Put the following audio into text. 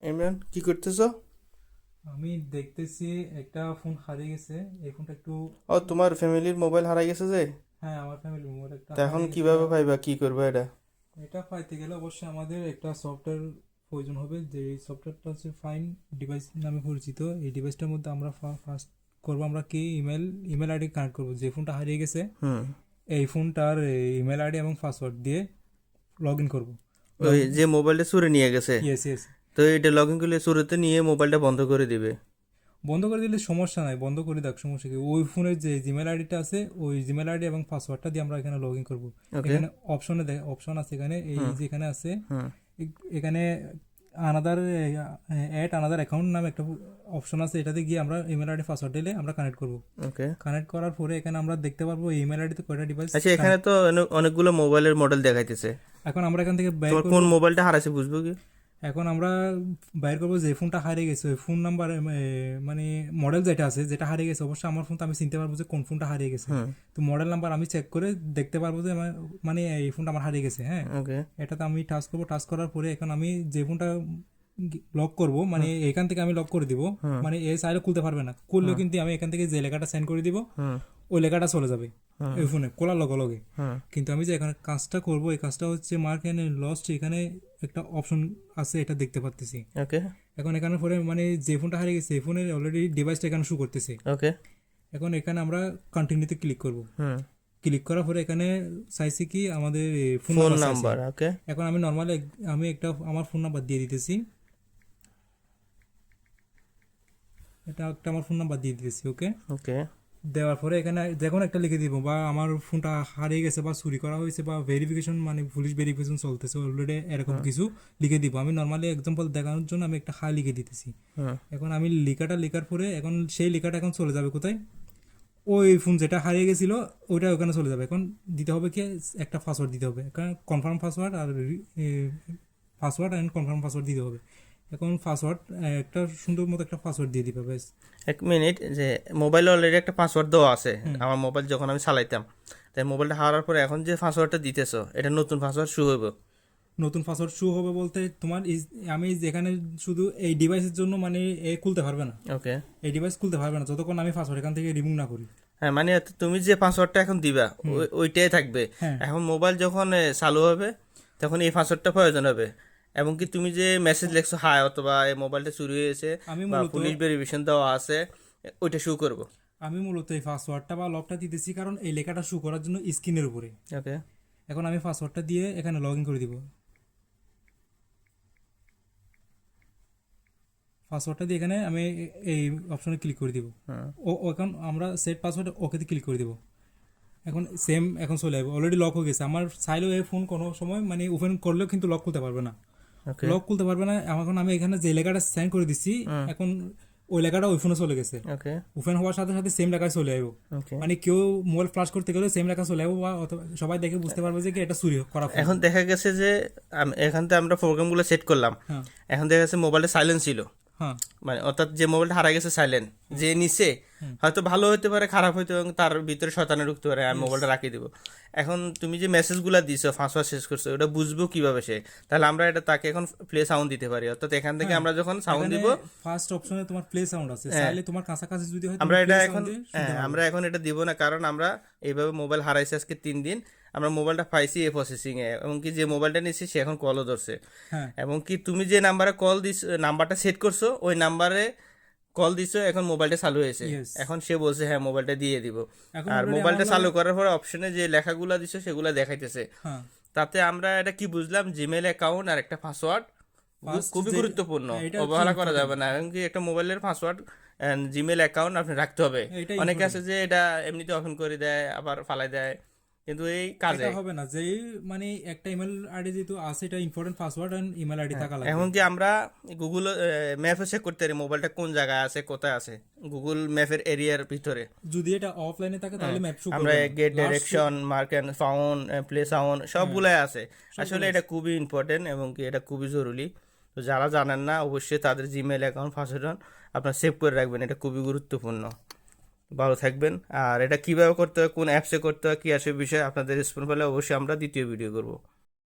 ইমরান, কি করতেছো? আমি দেখতেছি একটা ফোন হারিয়ে গেছে। এই ফোনটা একটু ও, তোমার ফ্যামিলির মোবাইল হারাই গেছে যে? হ্যাঁ, আমার ফ্যামিলি মেম্বার একটা তা এখন হারিয়ে গেছে। কিভাবে পাইবা, কি করবা এটা? এটা পাইতে গেলে অবশ্যই আমাদের একটা সফটওয়্যার প্রয়োজন হবে, যে সফটওয়্যারটা হচ্ছে ফাইন ডিভাইস নামে পরিচিত। এই ডিভাইসটার মধ্যে আমরা ফার্স্ট করবো আমরা কি ইমেল আইডি কানেক্ট করবো যে ফোনটা হারিয়ে গেছে। হুম। এই ফোনটার ইমেল আইডি এবং পাসওয়ার্ড দিয়ে লগ ইন করবো। লগ ওই যে মোবাইলটা চুরি নিয়ে গেছে, ইয়েস ইয়েস। তো এটা লগ ইন করলে চুরিতে নিয়ে মোবাইলটা বন্ধ করে দিবে। বন্ধ করে দিলে সমস্যা নাই, বন্ধ করে দেখ, সমস্যা কি, ওই ফোনের যে জিমেল আইডিটা আছে ওই জিমেল আইডি এবং পাসওয়ার্ডটা দিয়ে আমরা এখানে লগ ইন করবো। ওকে। এখানে অপশনে অপশন আছে, এখানে এই হুম। যে এখানে আছে হুম। এখানে আনাদার অ্যাড আনাদার অ্যাকাউন্ট নামে একটা অপশন আছে, এটাতে গিয়ে আমরা ইমেল আইডি পাসওয়ার্ড দিলে আমরা কানেক্ট করবো। ওকে। কানেক্ট করার পরে এখানে আমরা দেখতে পারবো ইমেল আইডিতে কয়টা ডিভাইস আচ্ছা, এখানে কানেক্ট। তো অনেকগুলো মোবাইলের মডেল দেখাইতেছে। এখন আমরা এখান থেকে বের তোমার করবো। কোন মোবাইলটা হারাইছে বুঝবো কি? এখন আমরা বাইর করবো যে ফোনটা হারিয়ে গেছে ওই ফোন নাম্বার, মানে মডেল যেটা আছে যেটা হারিয়ে গেছে, অবশ্যই আমার ফোন তো আমি চিনতে পারবো যে কোন ফোনটা হারিয়ে গেছে। হুম। তো মডেল নাম্বার আমি চেক করে দেখতে পারবো যে মানে এই ফোনটা আমার হারিয়ে গেছে। হ্যাঁ, ওকে। এটাতে আমি টাচ করবো, টাচ করার পরে এখন আমি যে ফোনটা লক করব, মানে এখান থেকে আমি লক করে দিব। হুম। মানে এ চাইলে খুলতে পারবে না, খুললেও কিন্তু আমি এখান থেকে যে লেখাটা সেন্ড করে দিব হুম। ওই লেখাটা চলে যাবে হুম। এই ফোনে খোলার লগে লগে। হুম। কিন্তু আমি যে এখানে কাজটা করব, এই কাজটা হচ্ছে মার্ক এন্ড লস্ট, এখানে একটা অপশন আছে, এটা দেখতে পারতেছি। ওকে। এখন এখানে পরে মানে যে ফোনটা হারিয়ে গেছে এই ফোনের অলরেডি ডিভাইসটা এখানে শো করতেছে। ওকে। এখন এখানে আমরা কন্টিনিউতে ক্লিক করব। হুম। ক্লিক করার পরে এখানে চাইছি কি আমাদের ফোন ফোন নাম্বার চাইছে। নাম্বার। ওকে। এখন আমি নর্মালি আমি একটা আমার ফোন নাম্বার দিয়ে দিতেছি, এটা একটা আমার ফোন নাম্বার দিয়ে দিতেছি। ওকে, ওকে। দেওয়ার পরে এখানে যে কোনো একটা লিখে দিব, বা আমার ফোনটা হারিয়ে গেছে বা চুরি করা হয়েছে বা ভেরিফিকেশন মানে পুলিশ ভেরিফিকেশন চলতেছে অলরেডি, এরকম কিছু লিখে দিব। আমি নর্মালি এক্সাম্পল দেখানোর জন্য আমি একটা হাই লিখে দিতেছি। হুম। এখন আমি লেখাটা লেখার পরে এখন সেই লেখাটা এখন চলে যাবে কোথায়, ওই ফোন যেটা হারিয়ে গেছিলো ওইটা ওখানে চলে যাবে। এখন দিতে হবে কি একটা পাসওয়ার্ড দিতে হবে, কনফার্ম পাসওয়ার্ড আর পাসওয়ার্ড অ্যান্ড কনফার্ম পাসওয়ার্ড দিতে হবে। এখন পাসওয়ার্ড একটা সুন্দর মতো একটা পাসওয়ার্ড দিয়ে দিবে ব্যাস। এক মিনিট, যে মোবাইলে অলরেডি একটা পাসওয়ার্ড দেওয়া আছে। হুম। আমার মোবাইল যখন আমি চালাইতাম, তাই মোবাইলটা হারার পরে এখন যে পাসওয়ার্ডটা দিতেছো এটা নতুন পাসওয়ার্ড শুরু হইব? নতুন পাসওয়ার্ড শো হবে বলতে তোমার আমি যেখানে শুধু এই ডিভাইসের জন্য মানে এ খুলতে পারবে না, ওকে। এই ডিভাইস খুলতে পারবে না যতক্ষণ আমি পাসওয়ার্ড এখান থেকে রিমুভ না করি। হ্যাঁ, মানে তুমি যে পাসওয়ার্ডটা এখন দিবা হুম। ওইটাই থাকবে। হ্যাঁ, এখন মোবাইল যখন চালু হবে তখন এই পাসওয়ার্ডটা প্রয়োজন হবে। এবং কি তুমি যে মেসেজ লিখছো হাই, অথবা এই মোবাইলটা চুরি হয়েছে আমি বা মূলত পুলিশ ভেরিফিকেশন দেওয়া আছে, ওইটা শুরু করব। আমি মূলত এই পাসওয়ার্ডটা বা লকটা দিতেছি কারণ এই লেখাটা শো করার জন্য স্ক্রিনের উপরে। ওকে। এখন আমি পাসওয়ার্ডটা দিয়ে এখানে লগ ইন করে দিব। পাসওয়ার্ডটা দিয়ে এখানে আমি এই অপশনে ক্লিক করে দিব। হুম। এখন আমরা সেট পাসওয়ার্ড ওকেতে ক্লিক করে দিব। এখন সেম এখন চলে আসবে, অলরেডি লক হয়ে গেছে। আমার চাইলেও এই ফোন কোনো সময় মানে ওপেন করলেও কিন্তু লক খুলতে পারবে না, ওকে। লক খুলতে পারবে না। এখন আমি এখানে যে লেখাটা সেন্ড করে দিচ্ছি হুম। এখন ওই লেখাটা ওই ফোনে চলে গেছে। ওকে। ওপেন হওয়ার সাথে সাথে সেম লেখায় চলে আসবো। ওকে। মানে কেউ মোবাইল ফ্লাশ করতে গেলে সেম লেখা চলে আসবো, বা সবাই দেখে বুঝতে পারবে যে কি এটা চুরি করা ফোন। এখন দেখা গেছে যে এখান থেকে আমরা প্রোগ্রামগুলো সেট করলাম। হ্যাঁ এখন দেখা গেছে মোবাইলটা সাইলেন্ট ছিল, হ্যাঁ মানে অর্থাৎ যে মোবাইলটা হারা গেছে সাইলেন্ট, যে নিচে হয়তো ভালো হতে পারে খারাপ হতে পারে, এবং তার ভিতরে শয়তানে ঢুকতে পারে, আমি মোবাইলটা রাখিয়ে দিব। এখন তুমি যে মেসেজগুলো দিছো পাসওয়ার্ড শেষ করছো, ওটা বুঝবো কিভাবে সে? তাহলে আমরা এটা তাকে এখন প্লে সাউন্ড দিতে পারি, অর্থাৎ এখান থেকে আমরা যখন সাউন্ড দিব, ফার্স্ট অপশনে তোমার প্লে সাউন্ড আছে, হ্যাঁ, চাইলে তোমার কাছাকাছি যদি হয় আমরা তুমি এটা প্লে এখন, সাউন্ড দিয়ে শুনতে হ্যাঁ, পারবে। আমরা এখন এটা দিব না, কারণ আমরা এইভাবে মোবাইল হারাইছি আজকে 3 দিন। আমরা মোবাইলটা পাইছি এই প্রসেসিং এ, এবং কি যে মোবাইলটা নিচ্ছি সে এখন কলও ধরছে। হ্যাঁ, এবং কি তুমি যে নাম্বারে কল দিস, নাম্বারটা সেট করছো ওই নাম্বারে কল দিছো, এখন মোবাইলটা চালু হয়েছে। ইয়েস। এখন সে বলছে হ্যাঁ মোবাইলটা দিয়ে দিব। এখন আর অলরেডি মোবাইলটা আমার চালু করার পরে অপশনে যে লেখাগুলো দিছো সেগুলো দেখাইতেছে। হ্যাঁ তাতে আমরা এটা কি বুঝলাম, জিমেল অ্যাকাউন্ট আর একটা পাসওয়ার্ড ফার্স্ট খুবই যে গুরুত্বপূর্ণ, হ্যাঁ, এটা হচ্ছে অবহেলা করা ইম্পর্টেন্ট। যাবে না। এবং কি একটা মোবাইলের পাসওয়ার্ড জিমেল অ্যাকাউন্ট আপনি রাখতে হবে। এটা অনেকে ইম্পর্টেন্ট। আছে যে এটা এমনিতে ওপেন করে দেয় আবার ফালাই দেয়, কিন্তু এই কাজে। এটা হবে না যে মানে একটা ইমেল আইডি যেহেতু আছে, এটা important password and email ID থাকা লাগবে। এখন কি আমরা গুগল ম্যাপে চেক করতে পারি মোবাইলটা কোন জায়গায় আছে, কোথায় আছে, গুগল ম্যাপের এরিয়ার ভিতরে। যদি এটা অফলাইনে থাকে তাহলে ম্যাপ শো আমরা করবে না। Get last direction, mark and found, play sound সবগুলাই আছে। আসলে এটা খুবই ইম্পর্টেন্ট এবং কি এটা খুবই জরুরি। তো যারা জানেন না অবশ্যই তাদের জিমেল অ্যাকাউন্ট পাসওয়ার্ড আপনার সেভ করে রাখবেন, এটা খুবই গুরুত্বপূর্ণ। ভালো থাকবেন। আর এটা কিভাবে করতে হয়, কোন অ্যাপসে করতে হয়, কি আসে বিষয়ে আপনাদের রেসপন্স পেলে অবশ্যই আমরা দ্বিতীয় ভিডিও করব।